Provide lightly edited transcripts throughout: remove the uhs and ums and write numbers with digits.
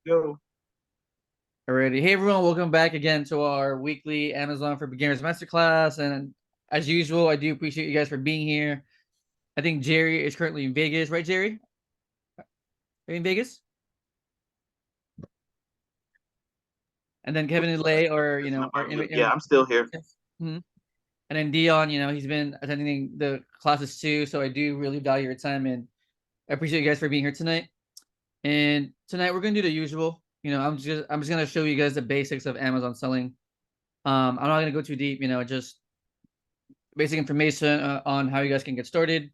go. Alrighty. Hey everyone, welcome back again to our weekly Amazon for Beginners Masterclass. And as usual, I do appreciate you guys for being here. I think Jerry is currently in Vegas, right, Jerry? Are you in Vegas? And then Kevin and Lay are, are Yeah, I'm still here. Mhm. And then Dion, he's been attending the classes too. So I do really value your time and I appreciate you guys for being here tonight. And tonight we're gonna do the usual. I'm just gonna show you guys the basics of Amazon selling. I'm not gonna go too deep, just basic information on how you guys can get started.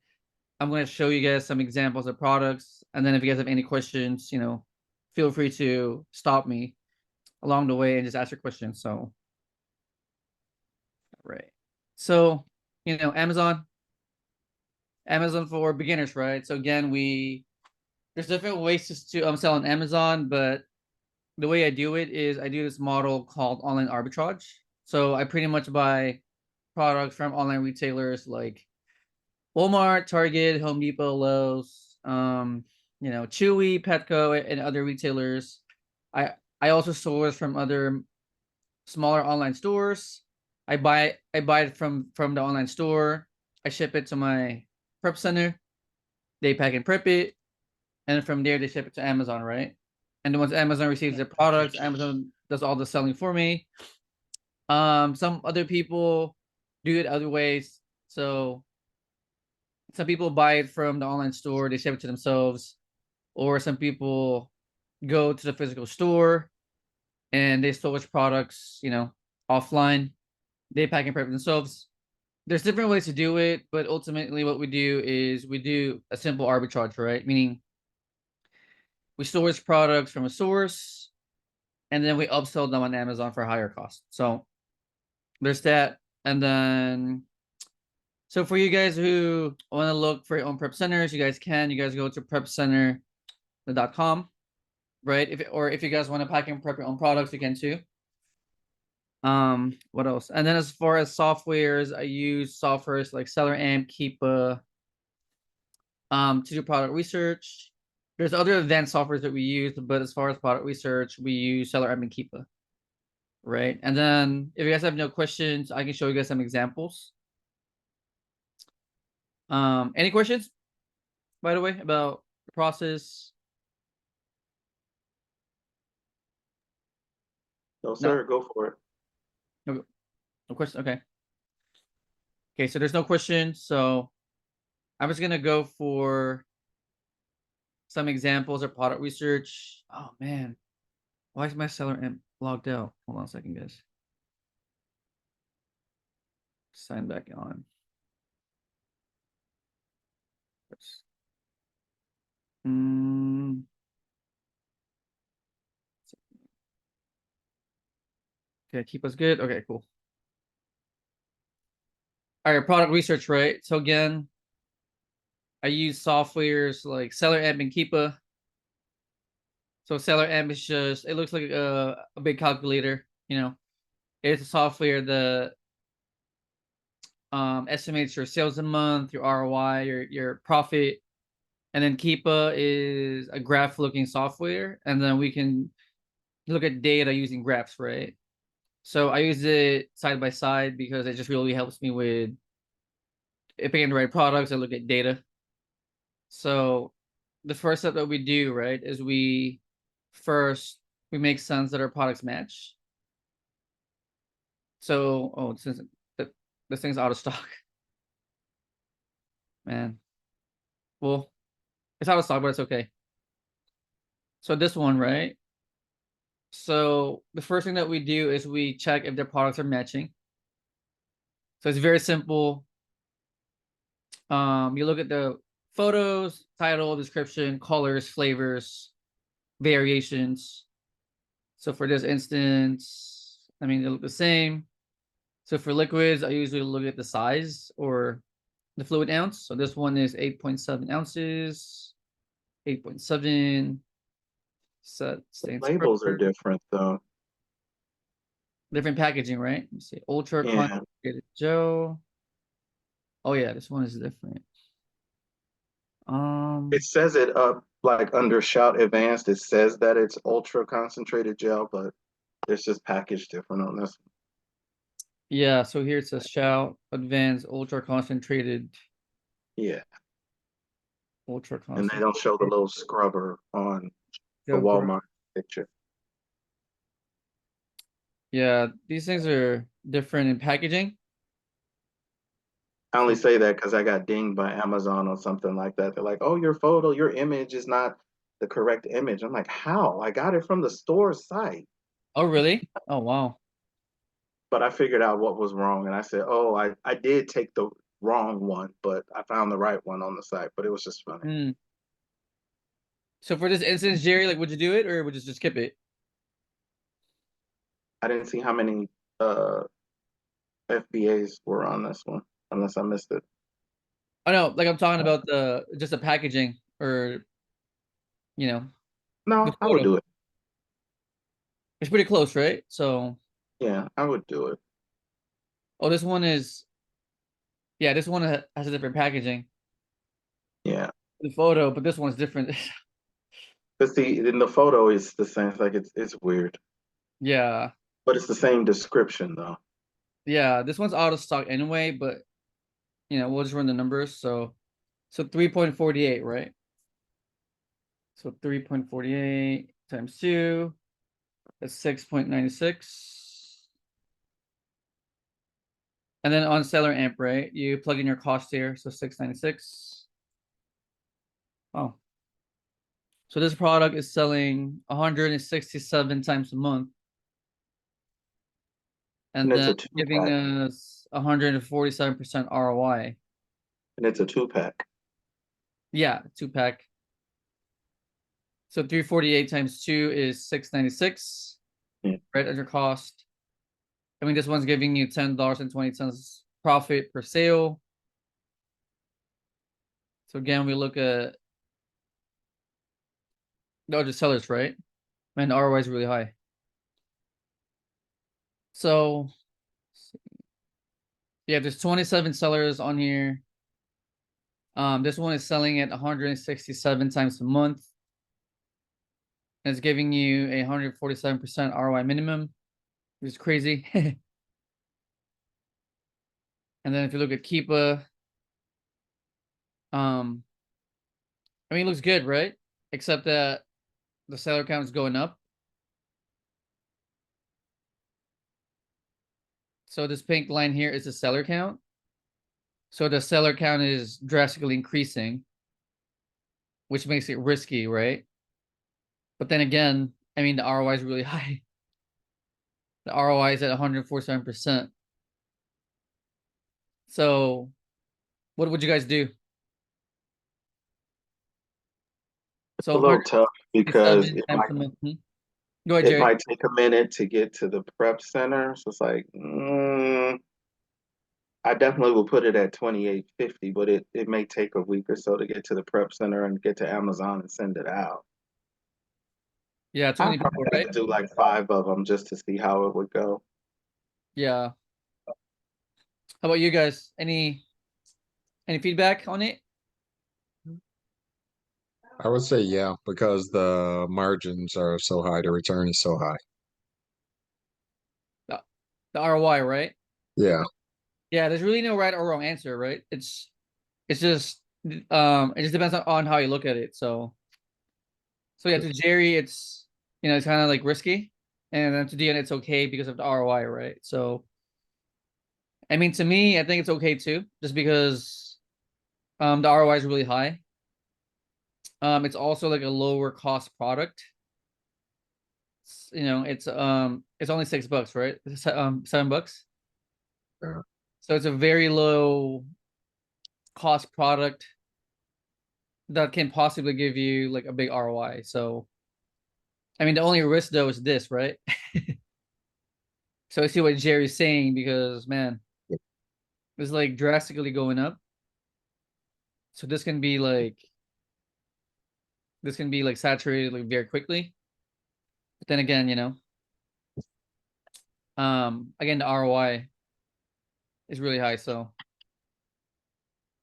I'm going to show you guys some examples of products. And then if you guys have any questions, feel free to stop me along the way and just ask your questions. So, right. So, Amazon for beginners, right? So again, there's different ways to sell on Amazon, but the way I do it is I do this model called online arbitrage. So I pretty much buy products from online retailers like Walmart, Target, Home Depot, Lowe's, Chewy, Petco, and other retailers. I I also source from other smaller online stores. I buy it from the online store. I ship it to my prep center. They pack and prep it, and from there they ship it to Amazon, right? And then once Amazon receives the products, Amazon does all the selling for me. Some other people do it other ways. So some people buy it from the online store, they ship it to themselves, or some people go to the physical store and they source products, offline. They pack and prep themselves. There's different ways to do it, but ultimately what we do is we do a simple arbitrage, right? Meaning we source products from a source and then we upsell them on Amazon for a higher cost. So there's that. And then so for you guys who want to look for your own prep centers, you guys go to prepcenter.com, right? If you guys want to pack and prep your own products, you can too. What else? And then as far as softwares, I use softwares like SellerAmp, Keepa, to do product research. There's other advanced softwares that we use, but as far as product research, we use SellerAmp and Keepa, right? And then if you guys have no questions, I can show you guys some examples. Any questions, by the way, about the process? No, sir, go for it. No, no question. Okay. Okay, so there's no questions. So I'm just gonna go for some examples of product research. Oh man, why is my SellerAmp logged out? Hold on a second, guys. Sign back on. Okay, keep us good. Okay, cool. All right, product research, right? So again, I use softwares like SellerAmp and Keepa. So SellerAmp is just, it looks like a big calculator, It's a software that estimates your sales a month, your ROI, your profit. And then Keepa is a graph looking software. And then we can look at data using graphs, right? So I use it side by side because it just really helps me with picking the right products and look at data. So the first step that we do, right, is we make sense that our products match. So, since this thing's out of stock, man. Well, it's out of stock, but it's okay. So this one, right? So the first thing that we do is we check if their products are matching. So it's very simple. You look at the photos, title, description, colors, flavors, variations. So for this instance, I mean, they look the same. So for liquids, I usually look at the size or the fluid ounce. So this one is 8.7 ounces, 8.7. Set stands Labels are for different, though. different packaging, right? Let me see. Ultra Yeah, concentrated gel. Oh yeah, this one is different. it says it up like under Shout Advanced, it says that it's ultra concentrated gel, but it's just packaged different on this. Yeah, so here it says Shout Advanced Ultra Concentrated. Yeah, Ultra and they concentrated. don't show the little scrubber on the Yeah, of course. Walmart picture. Yeah, these things are different in packaging. I only So, say that because I got dinged by Amazon or something like that. They're like, "Oh, your photo, your image is not the correct image." I'm like, "How? I got it from the store site." oh, really? Oh, wow. But I figured out what was wrong, and I said, "Oh, I did take the wrong one, but I found the right one on the site." But it was just funny. Hmm. So for this instance, Jerry, like, would you do it or would you just skip it? I didn't see how many uh FBAs were on this one, unless I missed it. I know, like I'm talking about the just the packaging or you know the No, I would photo. do it. It's pretty close, right? So, Yeah, I would do it. oh, this one is yeah, this one has a different packaging. Yeah, The photo, but this one's different. but see, in the photo, it's the same. It's like it's weird, Yeah, but it's the same description though. yeah, this one's out of stock anyway, but we'll just run the numbers. So 3.48, right? So 3.48 times 2, that's 6.96. And then on seller amp, right? You plug in your cost here, so 696. Oh. So this product is selling 167 times a month And and it's then a two giving pack, us 147% ROI. and it's a two pack. Yeah, 2 pack. So 348 times 2 is 696, Yeah. right? As your cost. I mean, this one's giving you $10.20 profit per sale. So again, we look at the other sellers, right? And the ROI is really high. So yeah, there's 27 sellers on here. This one is selling at 167 times a month. And it's giving you a 147% ROI minimum, which is crazy. And then if you look at Keepa, um, I mean, it looks good, right? Except that the seller count is going up. So this pink line here is the seller count. So the seller count is drastically increasing, which makes it risky, right? But then again, I mean, the ROI is really high. The ROI is at 147%. So what would you guys do? It's So a little tough because 167 times a month. Go ahead, it Jerry. might take a minute to get to the prep center. So it's like, I definitely will put it at 28.50, but it may take a week or so to get to the prep center and get to Amazon and send it out. Yeah, too I many probably people, have right? to do like five of them just to see how it would go. Yeah. How about you guys? Any feedback on it? I would say yeah, because the margins are so high, the return is so high. The, the ROI, right? Yeah, Yeah, there's really no right or wrong answer, right? It's just it just depends on how you look at it. So yeah, to Jerry, it's kind of like risky, and then to Dion, it's okay because of the ROI, right? So I mean, to me, I think it's okay too, just because the ROI is really high. It's also like a lower cost product. It's only $6, right? $7. yeah. So it's a very low cost product that can possibly give you like a big ROI. So I mean, the only risk though is this, right? So I see what Jerry's saying because man, it's like drastically going up. So this can be like saturated like very quickly. But then again, again the ROI is really high. So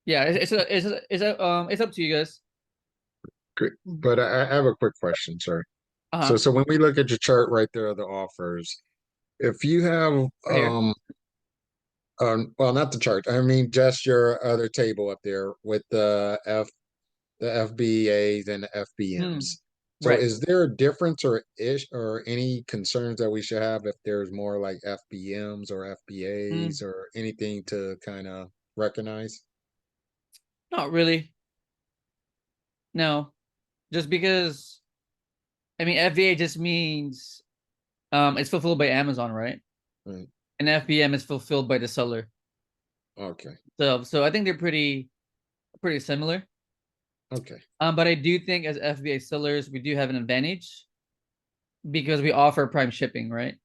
yeah, it's up to you guys. Great. But I have a quick question, sir. So Uh-huh. so when we look at your chart right there of the offers, if you have Right here. well, not the chart, I mean just your other table up there with the FBAs and the Hmm. FBMs. So Right. is there a difference or ish or any concerns that we should have if there's more like FBMs or Hmm. FBAs or anything to kind of recognize? Not really. No. Just because I mean FBA just means it's fulfilled by Amazon, right? Right. And FBM is fulfilled by the seller. Okay. So I think they're pretty similar. Okay. But I do think as FBA sellers, we do have an advantage because we offer prime shipping, right?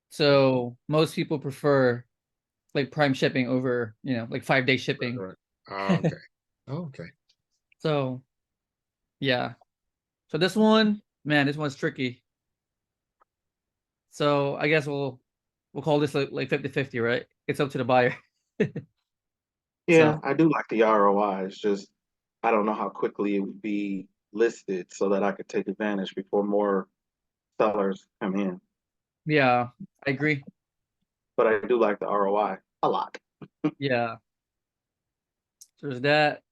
So most people prefer like prime shipping over, like 5 day Right. shipping. Right. Okay. Okay. So yeah. So this one, man, this one's tricky. So I guess we'll call this like 50-50, right? It's up to the buyer. Yeah, So I do like the ROI. It's just I don't know how quickly it would be listed so that I could take advantage before more sellers come in. yeah, I agree. But I do like the ROI a lot. Yeah. So there's that.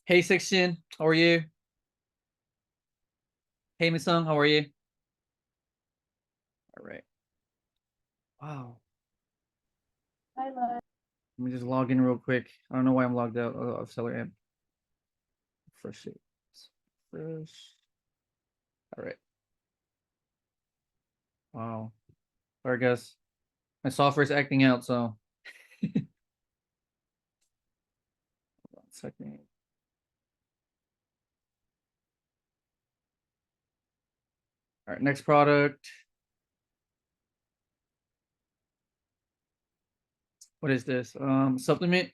Hey Section, how are you? Hey Misung, how are you? All right. Wow. Let me just log in real quick. I don't know why I'm logged out of Seller Amp. Fresh it. Fresh. All right. Wow. All right, guys. My software's acting out, so 1 second. All right, next product. What is this? Supplement.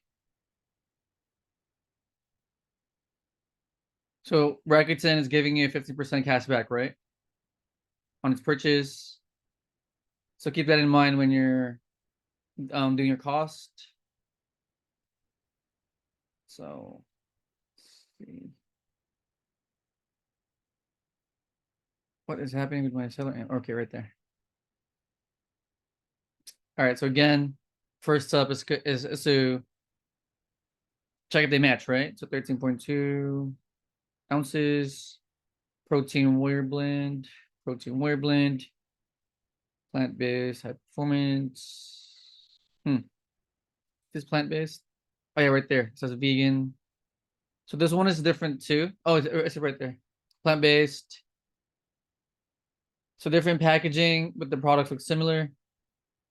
So Rakuten is giving you 50% cash back, right? On its purchase. So keep that in mind when you're doing your cost. So let's see. What is happening with my seller? Okay, right there. All right. So again, first up is to check if they match, right? So 13.2 ounces, protein warrior blend, plant-based, high performance. This plant-based. Oh yeah, right there. It says vegan. So this one is different too. Oh, it's right there. Plant-based. So different packaging, but the products look similar.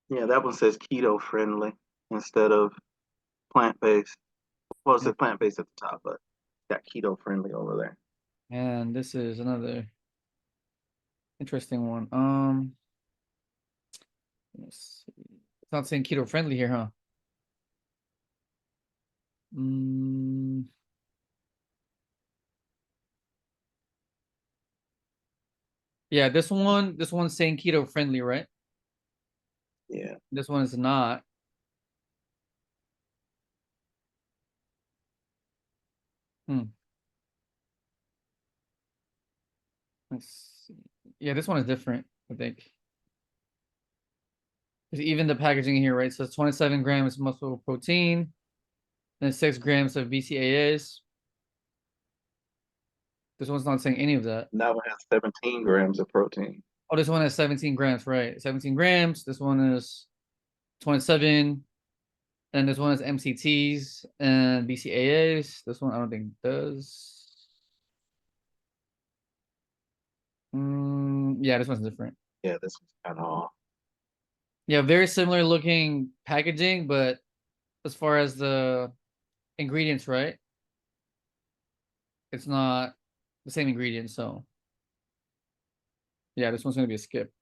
Yeah, that one says keto friendly instead of plant based. Well, it Yeah. says plant based at the top, but it's got keto friendly over there. And this is another interesting one. Let's see. It's not saying keto friendly here, huh? Mm, yeah, this one's saying keto friendly, right? Yeah, This one is not. Hmm. Let's see. Yeah, this one is different, I think. 'Cause even the packaging here, right? So it's 27 grams muscle protein, and 6 grams of BCAAs. This one's not saying any of that. and that one has 17 grams of protein. Oh, this one has 17 grams, right? 17 grams. This one is 27. And this one has MCTs and BCAAs. This one I don't think does. Yeah, this one's different. Yeah, this one's kind of off. Yeah, very similar looking packaging, but as far as the ingredients, right? It's not the same ingredients. So yeah, this one's gonna be a skip.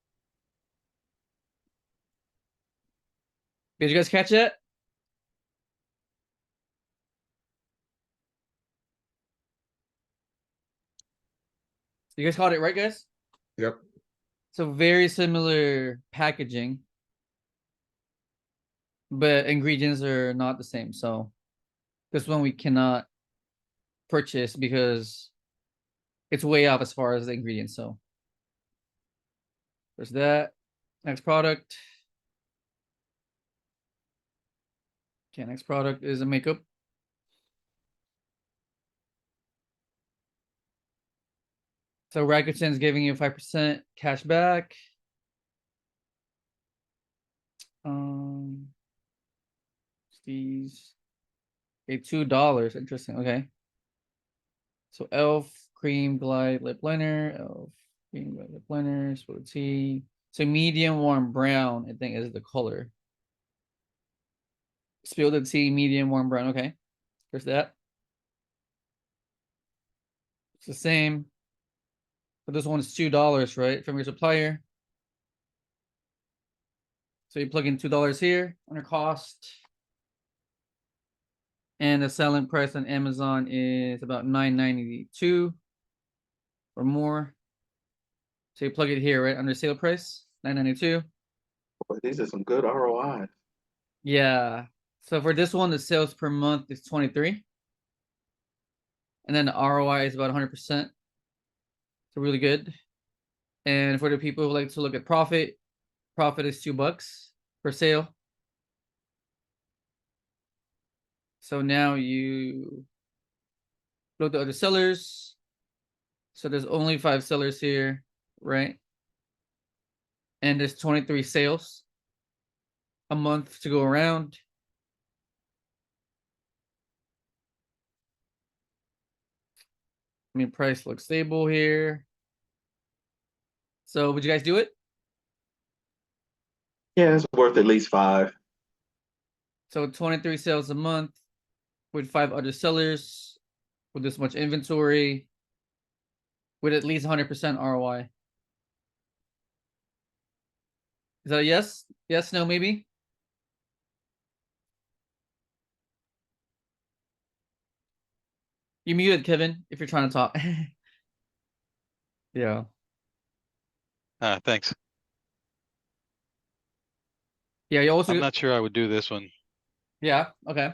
Did you guys catch it? You guys caught it, right, guys? Yep. So very similar packaging. but ingredients are not the same. So this one we cannot purchase because it's way off as far as the ingredients. So there's that. Next product. Okay, next product is a makeup. So Rakuten's giving you 5% cash back. These okay, $2. Interesting. Okay. So Elf Cream Glide Lip Liner, Elf Cream Glide Lip Liner, Split Tea. So medium warm brown, I think, is the color. Spilled tea, medium warm brown. Okay. There's that. It's the same. But this one is $2, right? From your supplier. So you plug in $2 here under cost. And the selling price on Amazon is about $9.92 or more. So you plug it here, right? Under sale price, $9.92. Boy, these are some good ROIs. Yeah. So for this one, the sales per month is 23. And then the ROI is about 100%. So really good. And for the people who like to look at profit, profit is $2 per sale. So now you look at other sellers. So there's only 5 sellers here, right? And there's 23 sales a month to go around. I mean, price looks stable here. So would you guys do it? Yeah, it's worth at least 5. So 23 sales a month with 5 other sellers with this much inventory with at least 100% ROI. Is that a yes? Yes, no, maybe? You muted, Kevin, if you're trying to talk. Yeah. Thanks. Yeah, you also I'm not sure I would do this one. yeah, okay.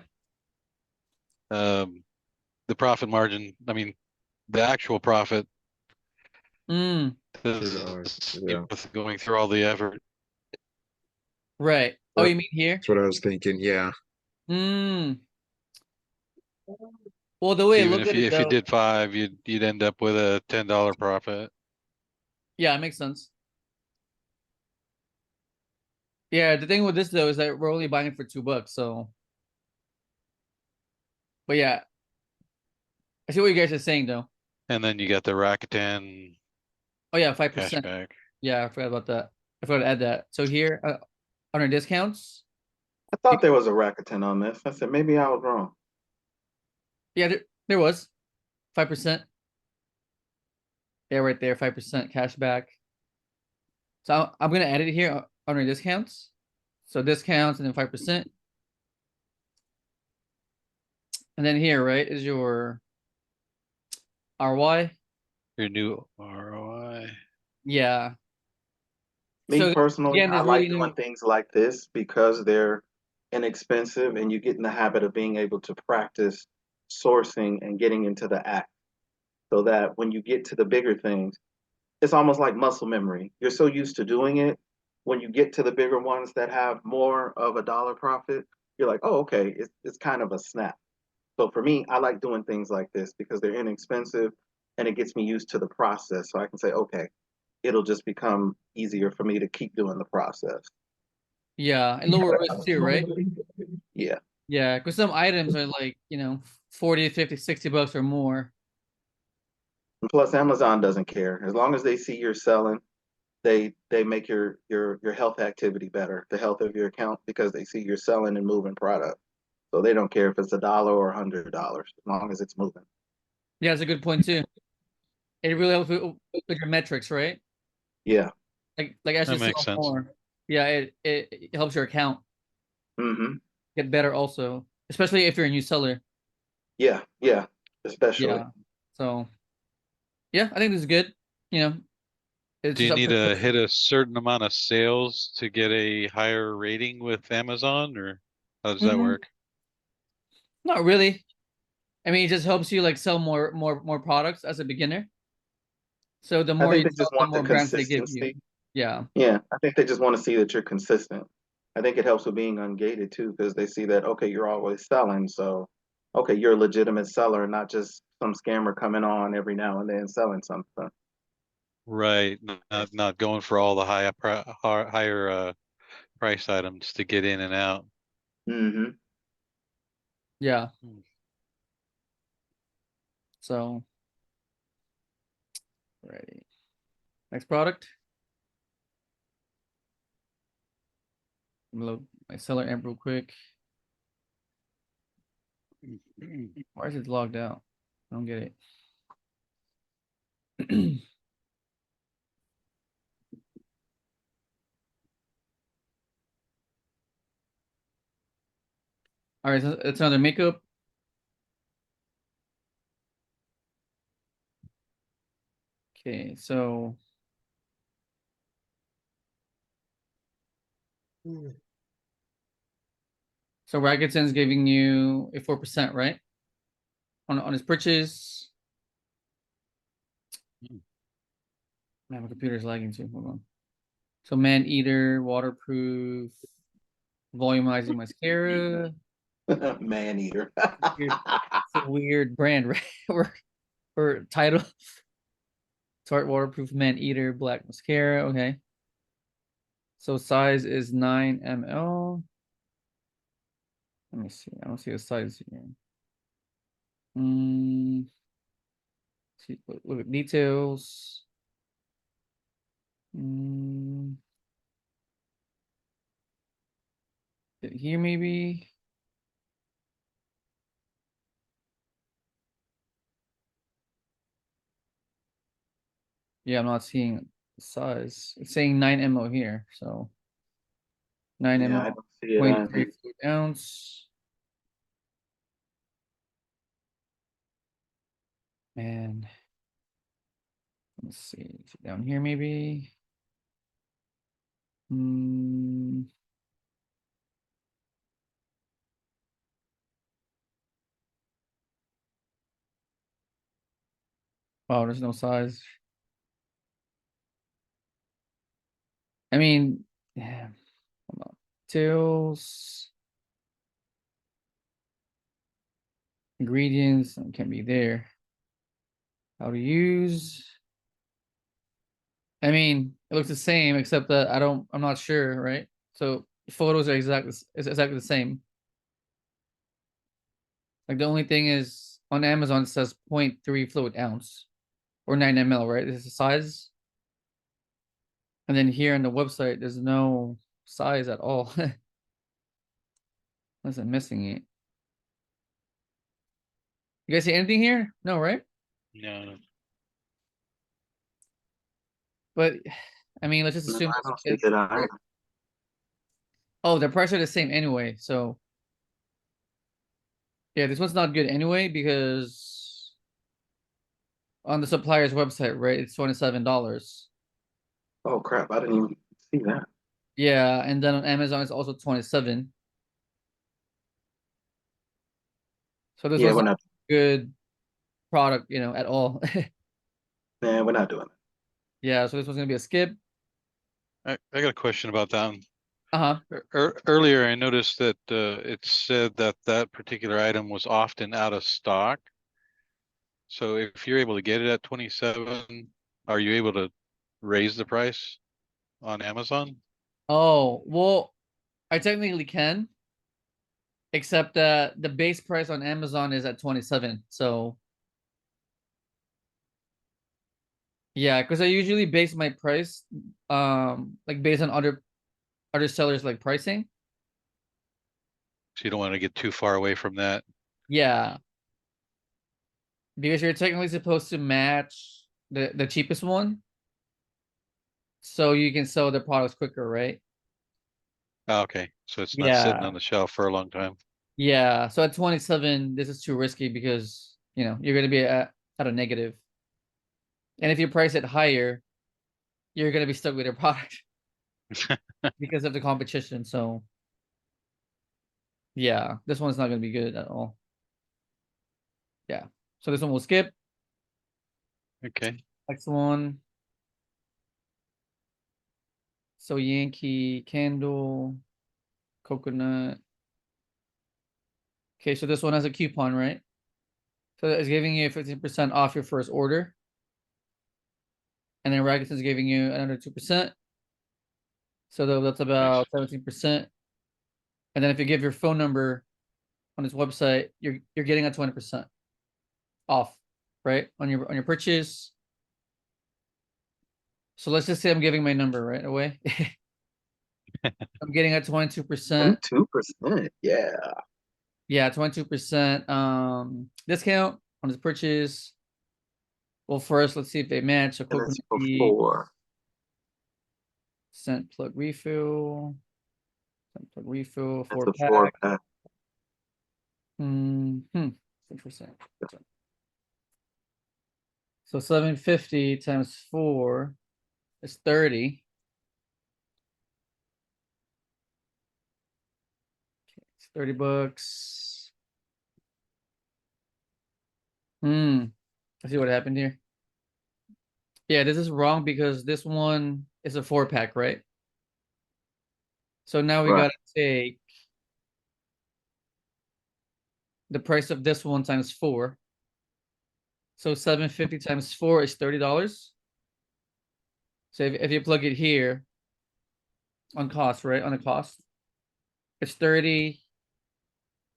The profit margin, I mean, the actual profit Mm, is Yeah, worth going through all the effort. right. Oh, you mean here? that's what I was thinking. Yeah. Mm. Well, the way I Even look if at it you though, did 5, you'd end up with a $10 profit. yeah, it makes sense. Yeah, the thing with this though is that we're only buying it for $2, so but yeah, I see what you guys are saying though. And then you got the Rakuten Oh yeah, 5%. cashback. Yeah, I forgot about that. I forgot to add that. So here, under discounts, I thought there was a Rakuten on this. I said maybe I was wrong. yeah, there was 5%. Yeah, right there, 5% cash back. So I'm gonna add it here under discounts. So discounts and then 5%. And then here, right, is your RY. Your new ROI. Yeah. Me So personally, again, I there's like really doing no things like this because they're inexpensive and you get in the habit of being able to practice sourcing and getting into the act so that when you get to the bigger things, it's almost like muscle memory. You're so used to doing it. When you get to the bigger ones that have more of a dollar profit, you're like, oh, okay, it's kind of a snap. So for me, I like doing things like this because they're inexpensive and it gets me used to the process. So I can say, okay, it'll just become easier for me to keep doing the process. yeah, and lower risk too, right? Yeah. Yeah, because some items are like, 40, 50, $60 or more. And plus Amazon doesn't care. As long as they see you're selling, they make your health activity better, the health of your account, because they see you're selling and moving product. So they don't care if it's $1 or $100, as long as it's moving. Yeah, that's a good point too. It really helps with your metrics, right? Yeah. Like as That you makes sell sense. more, yeah, it helps your account Hmm. get better also, especially if you're a new seller. Yeah. Yeah. Especially. Yeah. So yeah, I think this is good. You know, It's Do you just up need to to hit posting. a certain amount of sales to get a higher rating with Amazon, or how does that Mm, work? not really. I mean, it just helps you like sell more products as a beginner. So the I more think you they sell, just the want the more grants they give you. consistency. Yeah. Yeah, I think they just want to see that you're consistent. I think it helps with being ungated too, because they see that, okay, you're always selling. So, okay, you're a legitimate seller, not just some scammer coming on every now and then selling something. Right, not going for all the higher price items to get in and out. Hmm. Yeah. Hmm. So ready. Next product. Load my seller amp real quick. Why is it logged out? I don't get it. All right, so it's another makeup. Okay, so Racketson's giving you a 4%, right? On his purchase. Man, my computer's lagging too. Hold on. So man eater, waterproof, volumizing mascara. Man eater. Weird, it's a weird brand, right? or title. Tarte waterproof man eater, black mascara. Okay. So size is 9 ml. Let me see. I don't see a size here. See, look at details. Here maybe. Yeah, I'm not seeing the size. It's saying 9 ml here, so 9 Yeah, I ml, don't see it 0.3 either. fluid ounce. And let's see, down here maybe. Hmm. Oh, there's no size. I mean, yeah. Hold on. Details, ingredients can be there. How to use. I mean, it looks the same except that I'm not sure, right? So photos are exactly the same. Like the only thing is on Amazon it says 0.3 fluid ounce or 9 ml, right? This is the size. And then here on the website, there's no size at all. Unless I'm missing it. You guys see anything here? No, right? No, But I mean, let's just No, assume I don't see it either. oh, the prices are the same anyway. So yeah, this one's not good anyway because on the supplier's website, right? It's $27. Oh crap, I didn't even see that. Yeah, and then on Amazon it's also 27. So this Yeah, was we're not not. a good product, at all. Nah, we're not doing it. Yeah, so this was gonna be a skip. I got a question about that one. Uh-huh. Earlier, I noticed that it said that that particular item was often out of stock. So if you're able to get it at 27, are you able to raise the price on Amazon? Oh, well, I technically can, except that the base price on Amazon is at 27. So yeah, because I usually base my price like based on other sellers like pricing. So you don't want to get too far away from that. Yeah, because you're technically supposed to match the cheapest one, so you can sell the products quicker, right? Okay, so it's not sitting Yeah. on the shelf for a long time. Yeah. So at 27, this is too risky because you're gonna be at a negative. And if you price it higher, you're gonna be stuck with your product because of the competition. So yeah, this one's not gonna be good at all. Yeah. So this one will skip. Okay. Next one. So Yankee candle, coconut. Okay, so this one has a coupon, right? So it's giving you 15% off your first order. And then Rakuten's giving you another 2%. So that's about 17%. And then if you give your phone number on his website, you're getting a 20% off, right? On your purchase. So let's just say I'm giving my number right away. I'm getting a 22%. 2%. Yeah. Yeah, 22% discount on his purchase. Well, first let's see if they match. A And it's coconut for tea, 4. scent plug refill. Scent plug refill, It's 4 a pack. 4-pack. Interesting. So 750 times 4 is 30. Okay, it's $30. I see what happened here. Yeah, this is wrong because this one is a 4-pack, right? So now we Right. gotta take the price of this one times 4. So 750 times 4 is $30. So if you plug it here on cost, right? On the cost, it's 30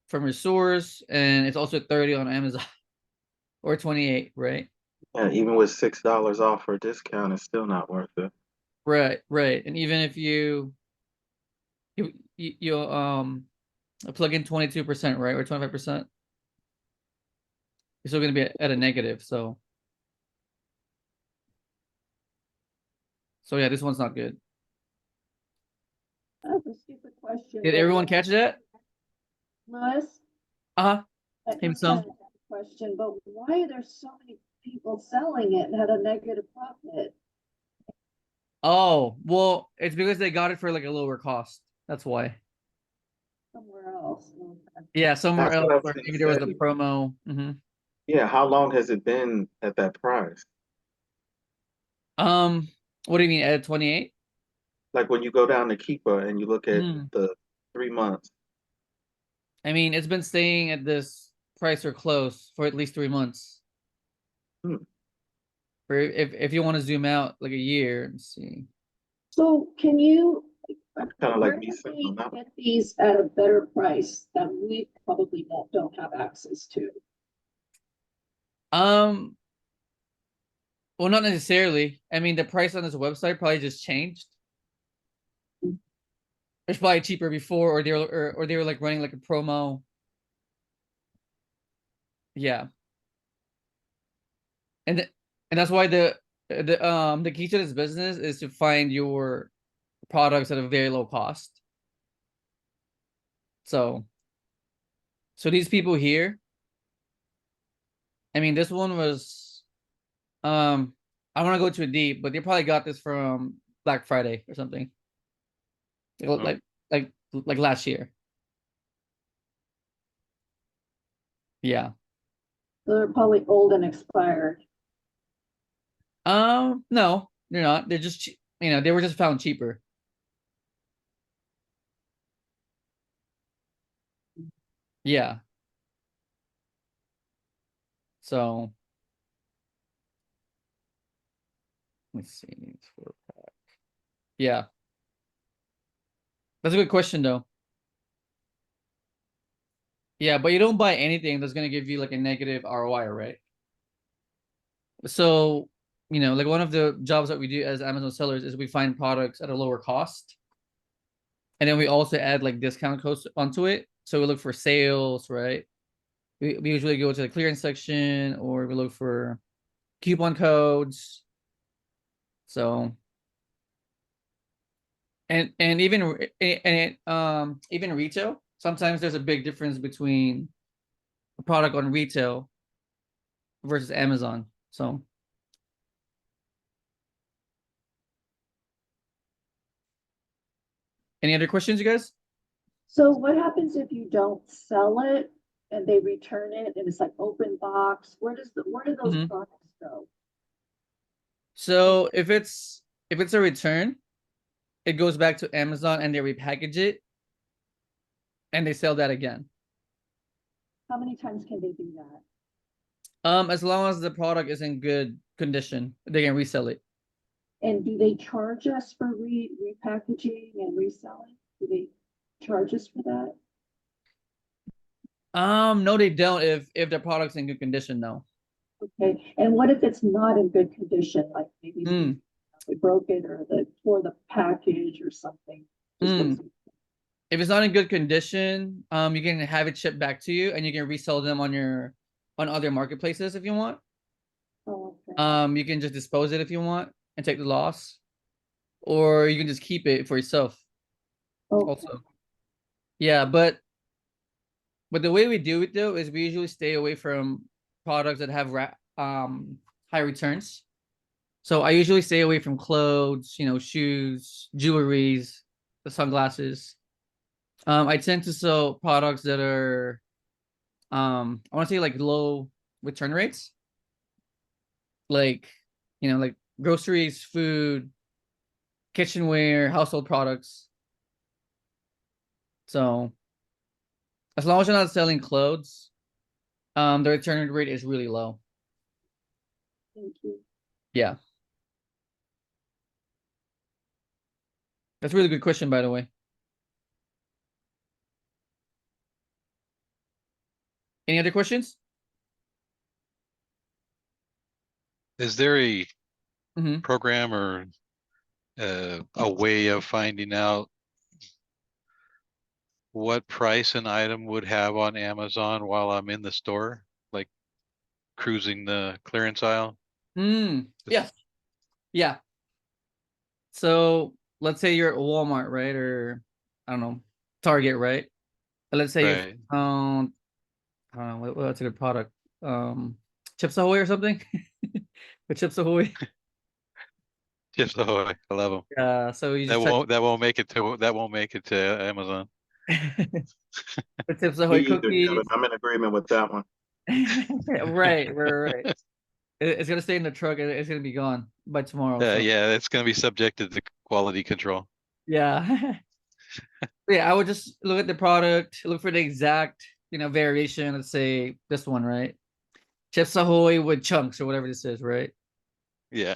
from your source, and it's also 30 on Amazon or 28, right? Yeah, even with $6 off for a discount, it's still not worth it. Right. And even if you plug in 22%, right? Or 25%, you're still gonna be at a negative. So yeah, this one's not good. I have a stupid question. Did everyone catch that? Louis? Uh-huh. That Maybe is some. kind of a question, but why are there so many people selling it and had a negative profit Oh, well, it's because they got it for like a lower cost. That's why. somewhere else? Okay. Yeah, somewhere That's else what I was where gonna maybe there was a say. promo. Yeah, how long has it been at that price? Um, what do you mean at 28? Like when you go down to Keepa and you look at Mm. the 3 months. I mean, it's been staying at this price or close for at least 3 months. Hmm. For if you want to zoom out like a year and see. So can you, Kind of where like me can sitting we on that. get these at a better price that we probably don't have access to? Um, well, not necessarily. I mean, the price on this website probably just changed. It's probably cheaper before, or they were like running like a promo. Yeah, and and that's why the key to this business is to find your products at a very low cost. So these people here, I mean, this one was I don't want to go too deep, but they probably got this from Black Friday or something. Oh. Like last year. Yeah. They're probably old and expired. No, they're not. They're just they were just found cheaper. Yeah. So let's see. It's 4-pack. Yeah. That's a good question though. Yeah, but you don't buy anything that's gonna give you like a negative ROI, right? So, like one of the jobs that we do as Amazon sellers is we find products at a lower cost. And then we also add like discount codes onto it. So we look for sales, right? We usually go to the clearance section or we look for coupon codes. So and even retail, sometimes there's a big difference between a product on retail versus Amazon. So Any other questions, you guys? So what happens if you don't sell it and they return it and it's like open box? Where do those Mhm. products go? So if it's a return, it goes back to Amazon and they repackage it and they sell that again. How many times can they do that? As long as the product is in good condition, they can resell it. And do they charge us for repackaging and reselling? Do they charge us for that? No, they don't if the product's in good condition, no. Okay, and what if it's not in good condition, like maybe Mm, they broke it or tore the package or something? Just mm. wasn't- If it's not in good condition, you can have it shipped back to you and you can resell them on other marketplaces if you want. Oh, okay. You can just dispose it if you want and take the loss, or you can just keep it for yourself Okay. also. Yeah, but the way we do it though is we usually stay away from products that have high returns. So I usually stay away from clothes, shoes, jewelries, the sunglasses. I tend to sell products that are I want to say like low return rates, like like groceries, food, kitchenware, household products. So as long as you're not selling clothes, the return rate is really low. Thank you. Yeah. That's a really good question, by the way. Any other questions? Is there a Mm-hmm. program or a way of finding out what price an item would have on Amazon while I'm in the store, like cruising the clearance aisle? Yeah. Yeah. So let's say you're at Walmart, right? Or I don't know, Target, right? Let's say you're Right. I don't know, what's a good product? Chips Ahoy or something? With Chips Ahoy. Chips Ahoy, I love them. Yeah, so you That just type won't make it to Amazon. with Chips Me Ahoy either, Kevin. cookies. I'm in agreement with that one. Right. It's gonna stay in the truck and it's gonna be gone by tomorrow. So Yeah, it's going to be subjected to quality control. yeah. Yeah, I would just look at the product, look for the exact, variation. Let's say this one, right? Chips Ahoy with chunks or whatever this is, right? Yeah.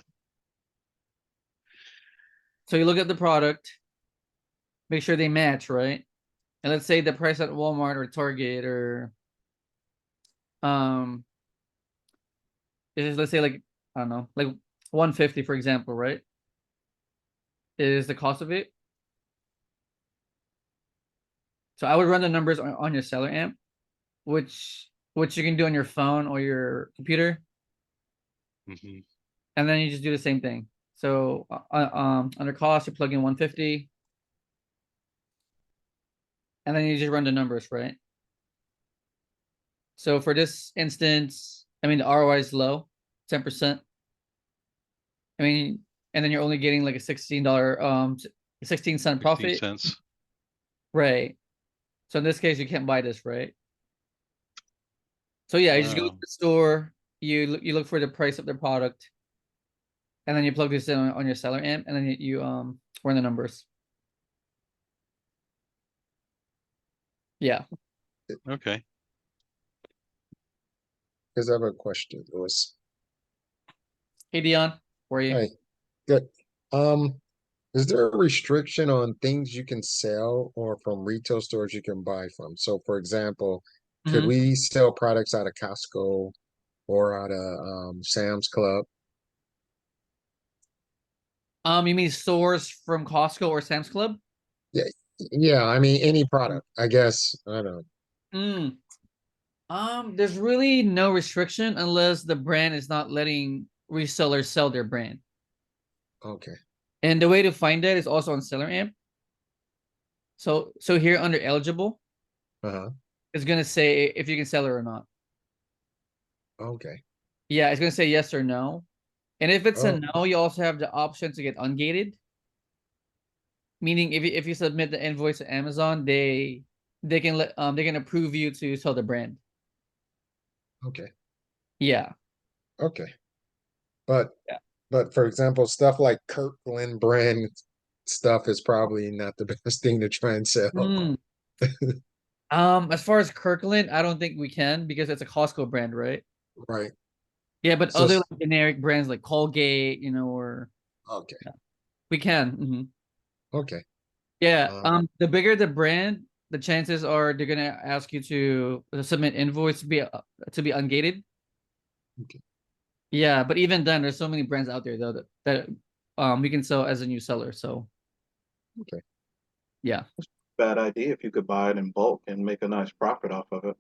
So you look at the product, make sure they match, right? And let's say the price at Walmart or Target or um is let's say like I don't know, like 150 for example, right? Is the cost of it. So I would run the numbers on your seller amp, which you can do on your phone or your computer, Hmm. and then you just do the same thing. So under cost, you plug in 150, and then you just run the numbers, right? So for this instance, I mean the ROI is low, 10%. I mean, and then you're only getting like a $16 16-cent 16 profit, cents. right? So in this case, you can't buy this, right? So yeah, you just go to Wow. the store, you look for the price of the product, and then you plug this in on your seller amp, and then you run the numbers. Yeah. Okay. Because I have a question, Louis. Hey Dion, where are you? Hi, good. Um, is there a restriction on things you can sell or from retail stores you can buy from? So for example, could Mm-hmm. we sell products out of Costco or out of Sam's Club? You mean stores from Costco or Sam's Club? Yeah, yeah, I mean any product, I guess. I don't Mm. There's really no restriction unless the brand is not letting resellers sell their brand. okay. And the way to find that is also on Seller Amp. So here under eligible, Uh-huh. it's gonna say if you can sell it or not. Okay. Yeah, it's gonna say yes or no. And if it's a Oh, no, you also have the option to get ungated. Meaning if you submit the invoice to Amazon, they can approve you to sell the brand. Okay, Yeah. okay. But Yeah. but for example, stuff like Kirkland brand stuff is probably not the best thing to try and sell. Hmm. As far as Kirkland, I don't think we can because it's a Costco brand, right? Right. Yeah, but So other like, generic brands like Colgate, or okay, we can. okay. Yeah. Um, The bigger the brand, the chances are they're gonna ask you to submit invoice to be ungated. okay. Yeah, but even then, there's so many brands out there though that we can sell as a new seller. So Okay. yeah. Bad idea if you could buy it in bulk and make a nice profit off of it.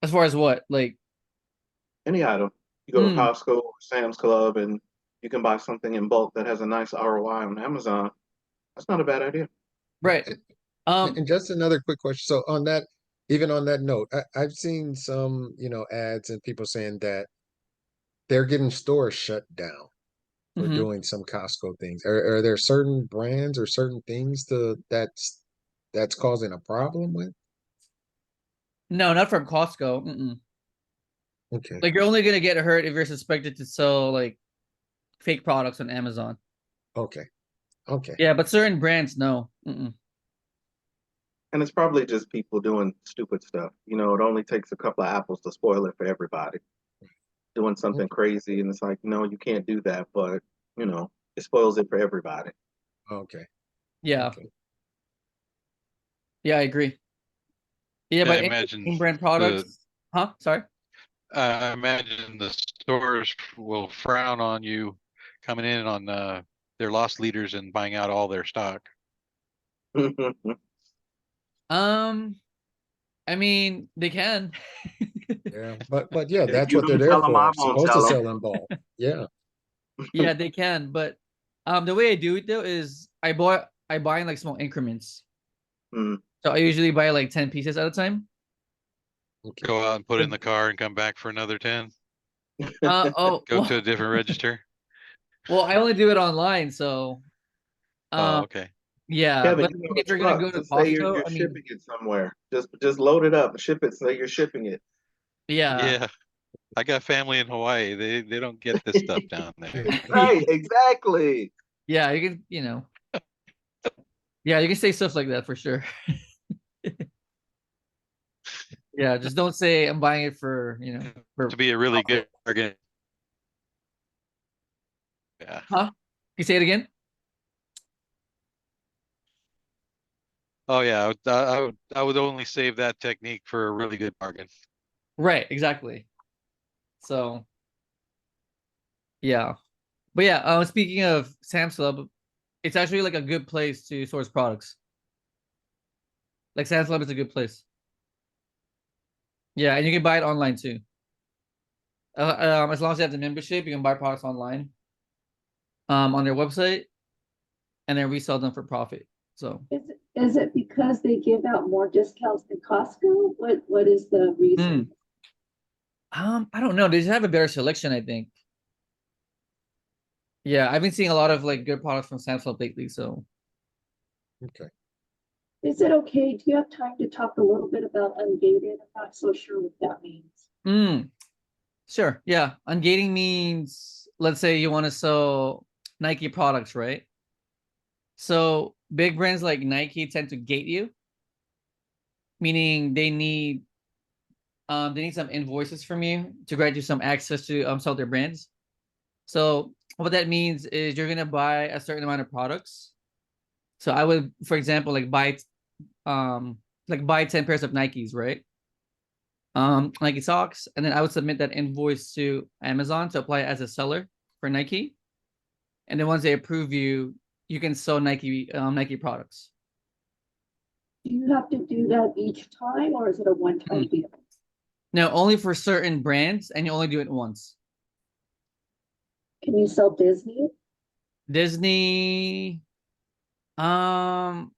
As far as what, like, Any item. You go to mm, Costco or Sam's Club and you can buy something in bulk that has a nice ROI on Amazon. That's not a bad idea. right. And just another quick question. So on that, even on that note, I've seen some, ads and people saying that they're getting stores shut down for Mhm. doing some Costco things. Are there certain brands or certain things that's causing a problem with? No, not from Costco. Mm-mm. Okay. Like you're only gonna get hurt if you're suspected to sell like fake products on Amazon. Okay. Okay. Yeah, but certain brands, no. Mm-mm. And it's probably just people doing stupid stuff. You know, it only takes a couple of apples to spoil it for everybody. Doing something Okay. crazy and it's like, no, you can't do that, but it spoils it for everybody. Okay. Yeah, Okay. yeah, I agree. Yeah, I but any imagine name brand the products, huh? Sorry. I imagine the stores will frown on you coming in on their loss leaders and buying out all their stock. Um, I mean, they can. Yeah. But yeah, If that's you what they're don't there tell them, I for. won't Supposed to tell them. sell in bulk. Yeah. Yeah, they can, but the way I do it though is I buy in like small increments. Mm. So I usually buy like 10 pieces at a time. Okay. Go out and put it in the car and come back for another 10. Go to a different register. well, I only do it online, so Oh, um okay. yeah, Kevin, but you have a if you're gonna truck. go to Just say Costco, you're I mean, shipping it somewhere. Just load it up and ship it. Say you're shipping it. yeah. Yeah. I got family in Hawaii. They don't get this stuff down there. Right, exactly. Yeah, you can, yeah, you can say stuff like that for sure. Yeah, just don't say I'm buying it for, To for be a really profit. good bargain. Yeah. Huh? Can you say it again? Oh yeah. I would only save that technique for a really good bargain. Right, exactly. So, yeah. But yeah, speaking of Sam's Club, it's actually like a good place to source products. Like Sam's Club is a good place. Yeah, and you can buy it online too. As long as you have the membership, you can buy products online, on their website, and then resell them for profit. So, Is it because they give out more discounts than Costco? What is the reason? mm, I don't know. They just have a better selection, I think. Yeah, I've been seeing a lot of like good products from Sam's Club lately. So, Okay. Is it okay? Do you have time to talk a little bit about ungated? I'm not so sure what that means. mm, sure. Yeah, ungating means, let's say you want to sell Nike products, right? So big brands like Nike tend to gate you, meaning they need some invoices from you to grant you some access to sell their brands. So what that means is you're gonna buy a certain amount of products. So I would, for example, buy 10 pairs of Nikes, right? Nike socks, and then I would submit that invoice to Amazon to apply as a seller for Nike. And then once they approve you, you can sell Nike products. Do you have to do that each time or is it a one-time deal? Now, only for certain brands, and you only do it once. Can you sell Disney? Disney, um,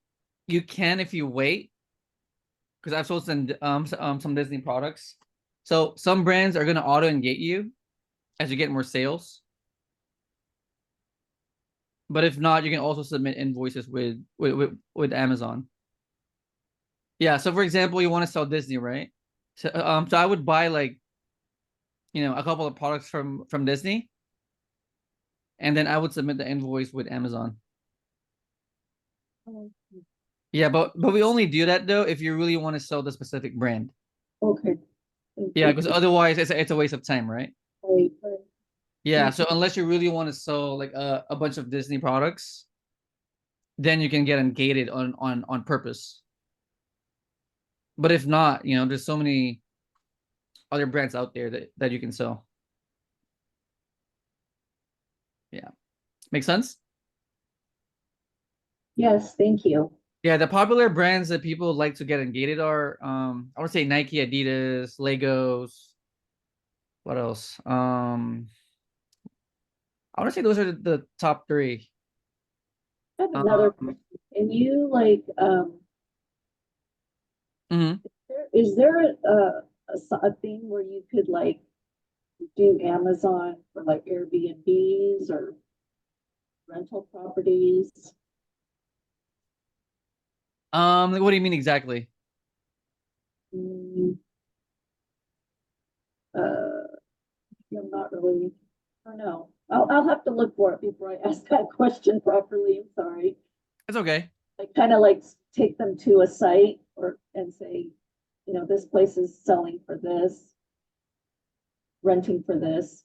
you can if you wait, because I've sold some Disney products. So some brands are gonna auto engage you as you get more sales. But if not, you can also submit invoices with Amazon. Yeah. So for example, you want to sell Disney, right? So I would buy like, a couple of products from Disney, and then I would submit the invoice with Amazon. Oh, Yeah, but we only do that though if you really want to sell the specific brand. okay. Thank Yeah, you. because otherwise it's a waste of time, right? Right, right. Yeah, so unless you really want to sell like a bunch of Disney products, then you can get them gated on purpose. But if not, there's so many other brands out there that you can sell. Yeah. Make sense? Yes, thank you. Yeah, the popular brands that people like to get gated are I would say Nike, Adidas, Legos. What else? I want to say those are the top three. I have another Um, question. And you like, mhm. is there a thing where you could like do Amazon for like Airbnbs or rental properties? Like, what do you mean exactly? Mm, I'm not really, I don't know. I'll have to look for it before I ask that question properly. I'm sorry. It's okay. Like kind of like take them to a site and say, this place is selling for this, renting for this.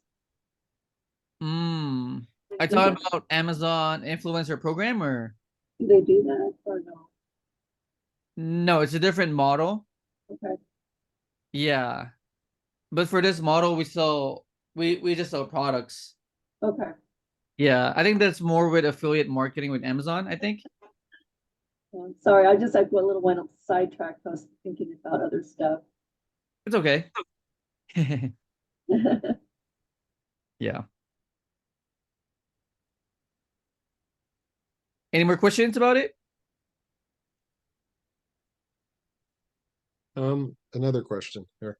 Mm. I Do thought about Amazon influencer program or they do that or no? no, it's a different model. Okay. Yeah. But for this model, we just sell products. Okay. Yeah, I think that's more with affiliate marketing with Amazon, I think. Sorry, I just like a little went sidetracked. I was thinking about other stuff. It's okay. Yeah. Any more questions about it? Another question here.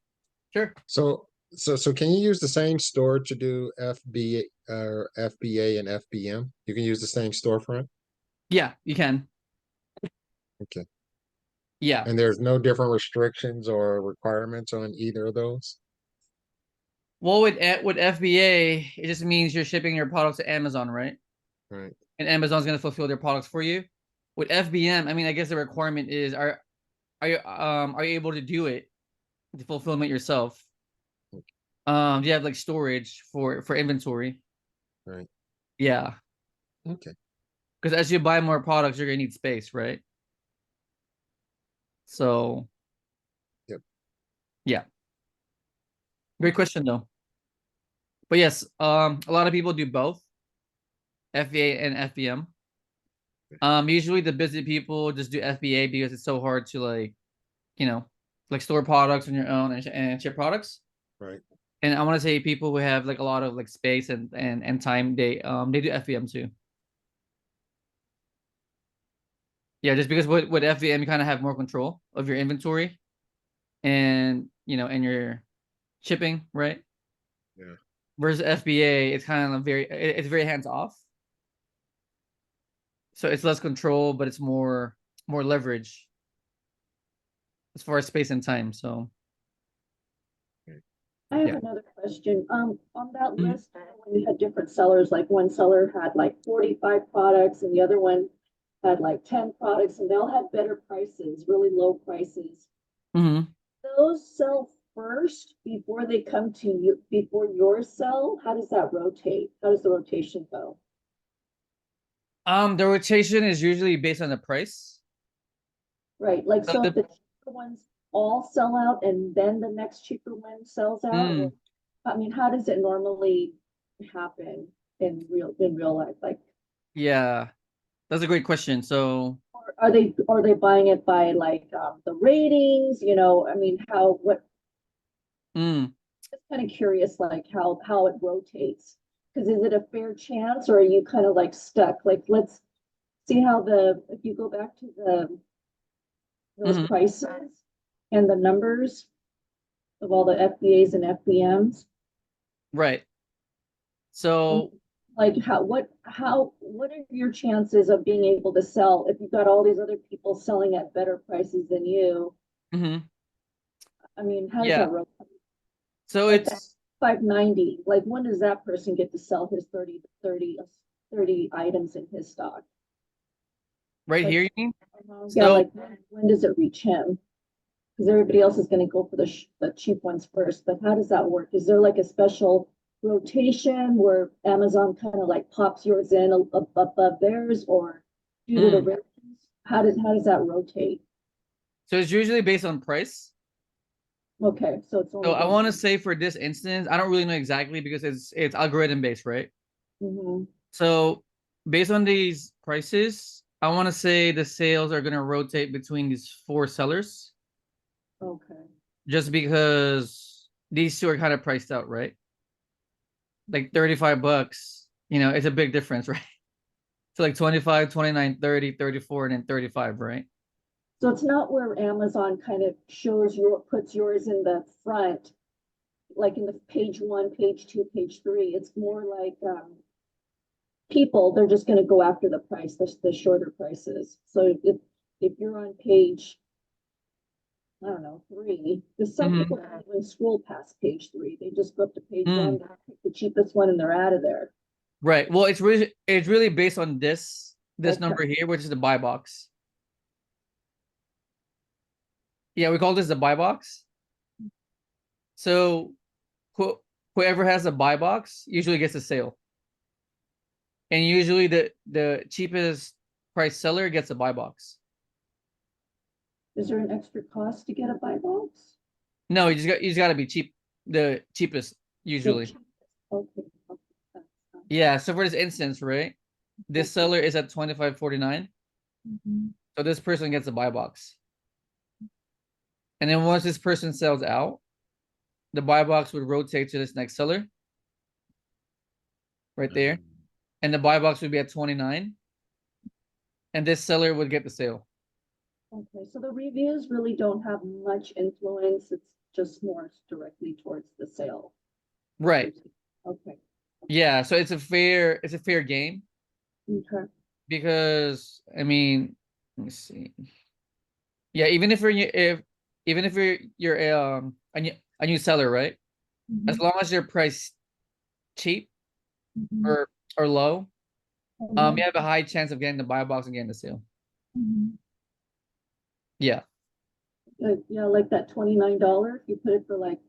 Sure. So can you use the same store to do FBA or FBA and FBM? You can use the same storefront? Yeah, you can. Okay. Yeah. And there's no different restrictions or requirements on either of those? Well, with FBA, it just means you're shipping your products to Amazon, right? Right. And Amazon's gonna fulfill their products for you. With FBM, I mean, I guess the requirement is are you able to do it, the fulfillment yourself? Do you have like storage for inventory? Right. Yeah, Okay. because as you buy more products, you're gonna need space, right? So Yep. yeah, great question though. But yes, a lot of people do both FBA and FBM. Usually the busy people just do FBA because it's so hard to you know, like store products on your own and ship products. Right. And I want to say people who have like a lot of like space and time, they do FBM too. Yeah, just because with FBM you kind of have more control of your inventory and and your shipping, right? Yeah. Versus FBA, it's kind of it's very hands off. So it's less control, but it's more leverage as far as space and time. So I have yeah. another question. On that Mhm. list, when you had different sellers, like one seller had like 45 products and the other one had like 10 products and they all had better prices, really low prices. Mhm. Those sell first before they come to you, before yours sell? How does that rotate? How does the rotation go? The rotation is usually based on the price. Right, like, So so if the cheaper ones all sell out and then the next cheaper one sells out, or, I mean, how does it normally happen in real life? Like, yeah, that's a great question. So are they buying it by like, the ratings, I mean, mm, just kind of curious, like how it rotates. Because is it a fair chance or are you kind of like stuck? Like, let's see how if you go back to those mhm, prices and the numbers of all the FBAs and FBMs. right. So Like what are your chances of being able to sell if you've got all these other people selling at better prices than you? Hmm. I mean, how does Yeah. that rotate? So Like that it's 590, like when does that person get to sell his 30 items in his stock? right Like, here, you mean? yeah, So like when does it reach him? Because everybody else is going to go for the cheap ones first. But how does that work? Is there like a special rotation where Amazon kind of like pops yours in above theirs, or due to the Mm. ratings? How does that rotate? so it's usually based on price. Okay, so it's So only I want to say for this instance, I don't really know exactly because it's algorithm based, right? Mhm. So based on these prices, I want to say the sales are gonna rotate between these four sellers, Okay. just because these two are kind of priced out, right? Like 35 bucks, it's a big difference, right? So like 25, 29, 30, 34, and then 35, right? So it's not where Amazon kind of puts yours in the front, like in the page one, page two, page three. It's more like people, they're just going to go after the price, the shorter prices. So if you're on page, I don't know, three, because some Mhm. people don't even scroll past page three. They just go up to page Mm. one, they pick the cheapest one, and they're out of there. Right. Well, it's really based on this Okay. number here, which is the buy box. Yeah, we call this the buy box. So who, whoever has a buy box usually gets a sale. And usually the cheapest price seller gets a buy box. Is there an extra cost to get a buy box? No, you just got to be cheap, the cheapest usually. Okay. Okay. That's, Yeah, so for this instance, right? This seller is at 25.49. mhm. So this person gets a buy box. And then once this person sells out, the buy box would rotate to this next seller right there. And the buy box would be at 29. And this seller would get the sale. Okay, so the reviews really don't have much influence. It's just more directly towards the sale. Right. Okay. Yeah, so it's a fair game Okay. because I mean, let me see. Yeah, even if you're a new seller, right? As long as your price cheap Mhm. or low, Mhm. you have a high chance of getting the buy box and getting the sale. Mhm. Yeah. Yeah, like that $29, if you put it for like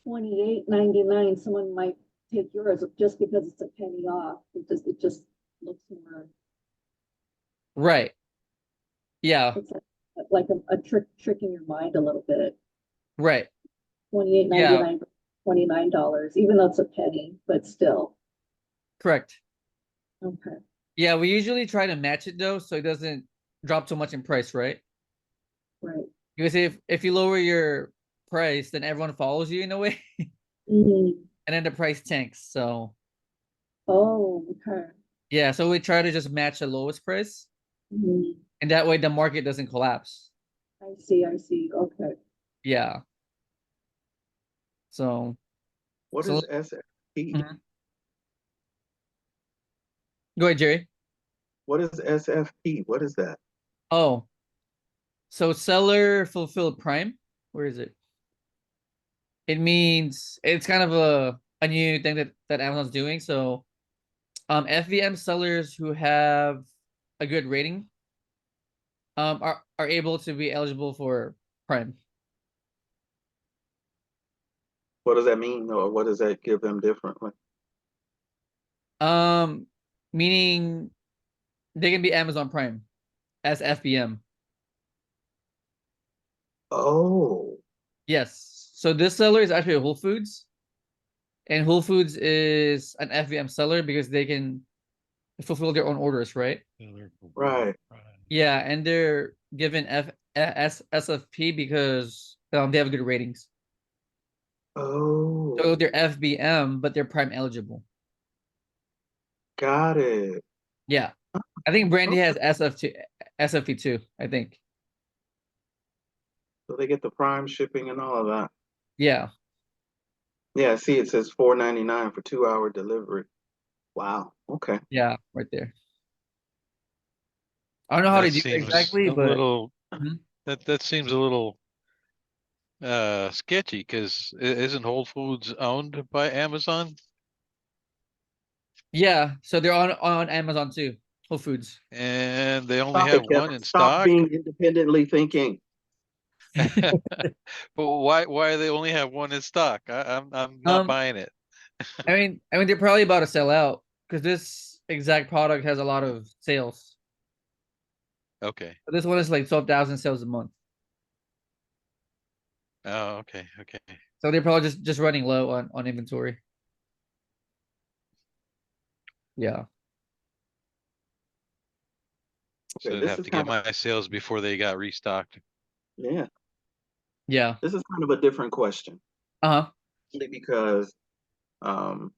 28.99, someone might take yours just because it's a penny off. It just looks more, Right. Yeah. it's like a trick in your mind a little bit. Right. 28.99, Yeah. $29, even though it's a penny, but still. Correct. Okay. Yeah, we usually try to match it though, so it doesn't drop too much in price, right? Right. Because if you lower your price, then everyone follows you in a way, Mhm. and then the price tanks. So Oh, okay. yeah, so we try to just match the lowest price, Mhm. and that way the market doesn't collapse. I see, I see. Okay. Yeah. So What so is SFP? mhm. Go ahead, Jerry. What is SFP? What is that? Oh, so seller fulfilled prime. Where is it? It means it's kind of a new thing that Amazon's doing. So FBM sellers who have a good rating are able to be eligible for prime. What does that mean, or what does that give them differently? Um Meaning they can be Amazon Prime as FBM. Oh, Yes. So this seller is actually Whole Foods, and Whole Foods is an FBM seller because they can fulfill their own orders, right? right. Yeah, and they're given SFP because they have good ratings. So Oh, they're FBM, but they're Prime eligible. got it. Yeah. I think Brandy Oh, has SFP too, I think. so they get the prime shipping and all of that. Yeah. Yeah, see, it says $4.99 for 2-hour delivery. Wow. Okay. Yeah, right there. I don't know how That to do it seems exactly, a but little, Mhm. that seems a little sketchy, because isn't Whole Foods owned by Amazon? yeah, so they're on Amazon too. Whole Foods. And they only Stop it, have one Kevin. in Stop stock? being independently thinking. But why they only have one in stock? I'm not Um, buying it. I mean, they're probably about to sell out because this exact product has a lot of sales. Okay. But this one is like 12,000 sales a month, Oh, okay, okay. so they're probably just running low on inventory. Yeah, So Okay, I'd this have is to get kind of my sales before they got restocked. yeah. yeah. This is kind of a different question, Uh-huh. only because um,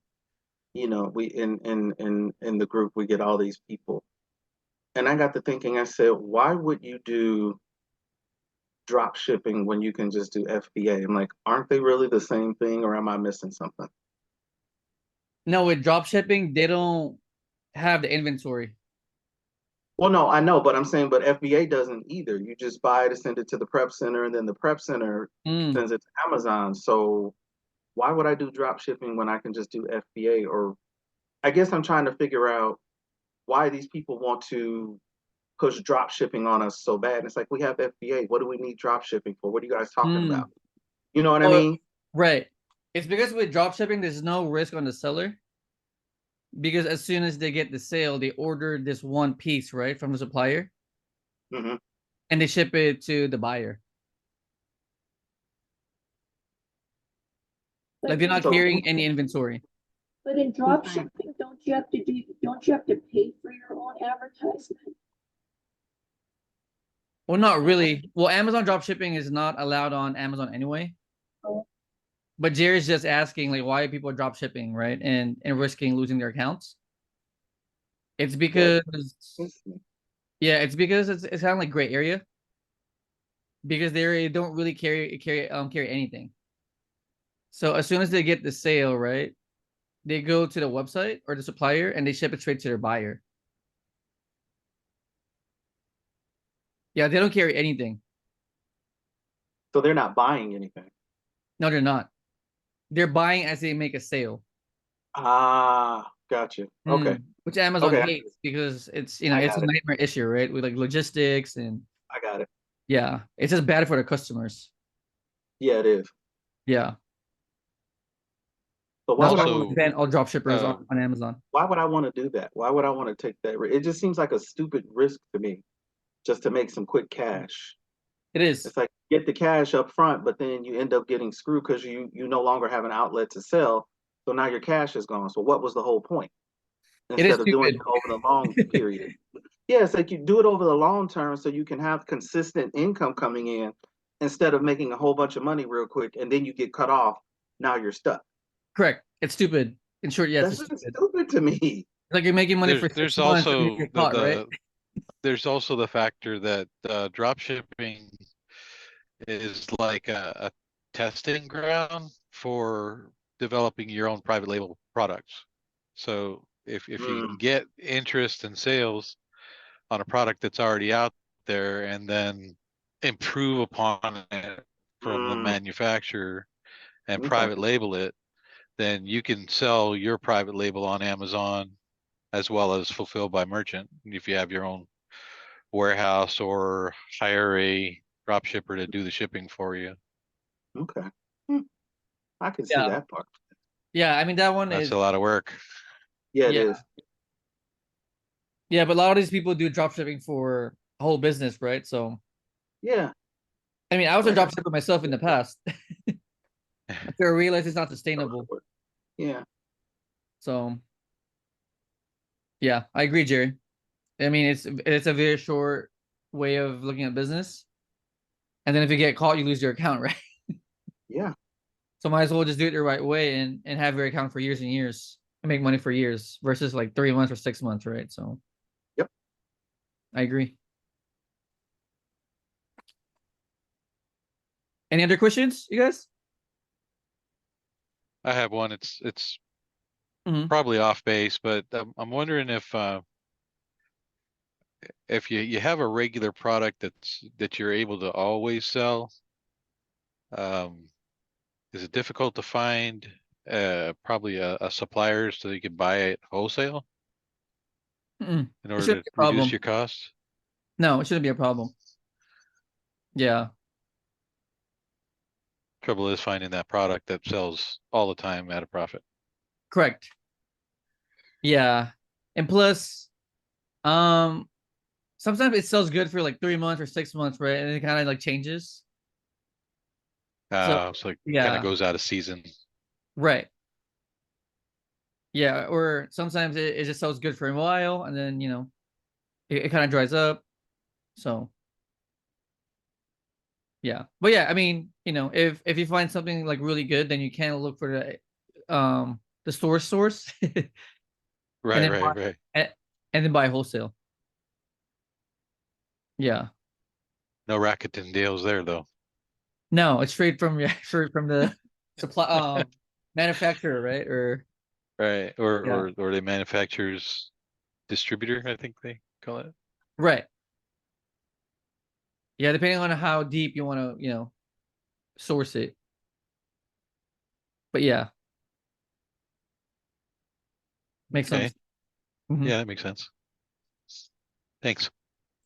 we in the group we get all these people, and I got to thinking. I said, why would you do drop shipping when you can just do FBA? I'm like, aren't they really the same thing, or am I missing something? No, with drop shipping, they don't have the inventory. Well, no, I know, but I'm saying, but FBA doesn't either. You just buy it and send it to the prep center, and then the prep center Mm. sends it to Amazon. So why would I do drop shipping when I can just do FBA? Or I guess I'm trying to figure out why these people want to push drop shipping on us so bad. And it's like, we have FBA. What do we need drop shipping for? What are you guys talking about? Mm. You know what I Well, mean? right. It's because with drop shipping, there's no risk on the seller because as soon as they get the sale, they order this one piece, right, from the supplier Hmm. and they ship it to the buyer. Like But they're not So, carrying any inventory. but in who drop pays? shipping, don't you have to pay for your own advertisement? Well, not really. Well, Amazon drop shipping is not allowed on Amazon anyway. Oh. But Jerry's just asking like why people are drop shipping, right? And risking losing their accounts. It's Yeah, because it's me. yeah, it's because it's kind of like gray area because they don't really carry anything. So as soon as they get the sale, right, they go to the website or the supplier and they ship it straight to their buyer. Yeah, they don't carry anything. So they're not buying anything. No, they're not. They're buying as they make a sale. Ah, gotcha. Okay. Which Amazon Okay. hates because it's I it's a got it. nightmare issue, right? With like logistics and I got it. yeah, it's just bad for the customers. Yeah, it is. Yeah, But why that's would why I we want to Also, do ban all that? drop shippers uh, on Amazon. Why would I want to do that? Why would I want to take that risk? It just seems like a stupid risk to me, just to make some quick cash. It is It's like get the cash up front, but then you end up getting screwed because you no longer have an outlet to sell. So now your cash is gone. So what was the whole point? it is Instead of doing it stupid. over the long period. Yeah, it's like you do it over the long term so you can have consistent income coming in instead of making a whole bunch of money real quick and then you get cut off. Now you're stuck. Correct. It's stupid. In short, yes, That's it's just stupid. stupid to me. Like you're making money for there's 6 months and then you also get caught, right? there's also the factor that drop shipping is like a testing ground for developing your own private label products. So if you can Mm, get interest and sales on a product that's already out there and then improve upon it from the mm, manufacturer and okay. private label it, then you can sell your private label on Amazon as well as fulfilled by merchant if you have your own warehouse or hire a drop shipper to do the shipping for you. Okay. Hmm, I can see Yeah. that part. Yeah, I mean that one That's is a lot of work. Yeah, it yeah. is. Yeah, but a lot of these people do drop shipping for a whole business, right? So Yeah. I mean I was a Like I drop said, shipper myself in the past. After I realized it's not sustainable. yeah. So yeah, I agree, Jerry. I mean it's a very short way of looking at business. And then if you get caught, you lose your account, right? Yeah. So might as well just do it the right way and have your account for years and years and make money for years versus like 3 months or 6 months, right? So Yep. I agree. Any other questions, you guys? I have one. It's probably off base, but I'm wondering if you have a regular product that you're able to always sell, is it difficult to find probably a supplier so you can buy it wholesale Mm-mm. in It order shouldn't to be a reduce problem. your costs? No, it shouldn't be a problem. Yeah, Trouble is finding that product that sells all the time at a profit. correct. Yeah. And plus, um, sometimes it sells good for like 3 months or 6 months, right? And it kind of like changes. So So it kind of yeah, goes out of season. right. Yeah, or sometimes it just sells good for a while and then it kind of dries up. So yeah. But yeah, I mean, if you find something like really good, then you can look for the source and Right, then right, buy right. and then buy wholesale. Yeah. No Rakuten deals there though. No, it's straight from straight from the supply manufacturer, right? Or Right. yeah. Or the manufacturer's distributor, I think they call it. Right. Yeah, depending on how deep you want to, source it. But yeah, makes Okay. sense. Mhm. Yeah, that makes sense. Thanks.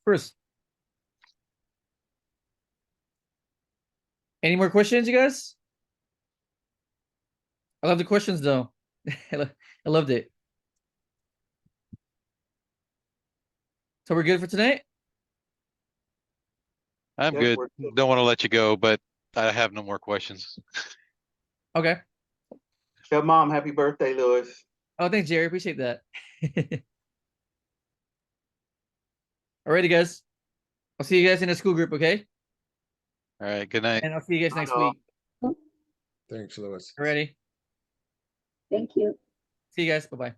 First, any more questions, you guys? I love the questions though. I loved it. So we're good for tonight? I'm Yep, good. we're good. Don't want to let you go, but I have no more questions. Okay. Tell mom happy birthday, Lewis. Oh, thanks, Jerry. Appreciate that. Alrighty, guys. I'll see you guys in the school group, okay? All right. Good night. And I'll see you guys Bye, next all. week. Thanks, Lewis. Alrighty. Thank you. See you guys. Bye-bye.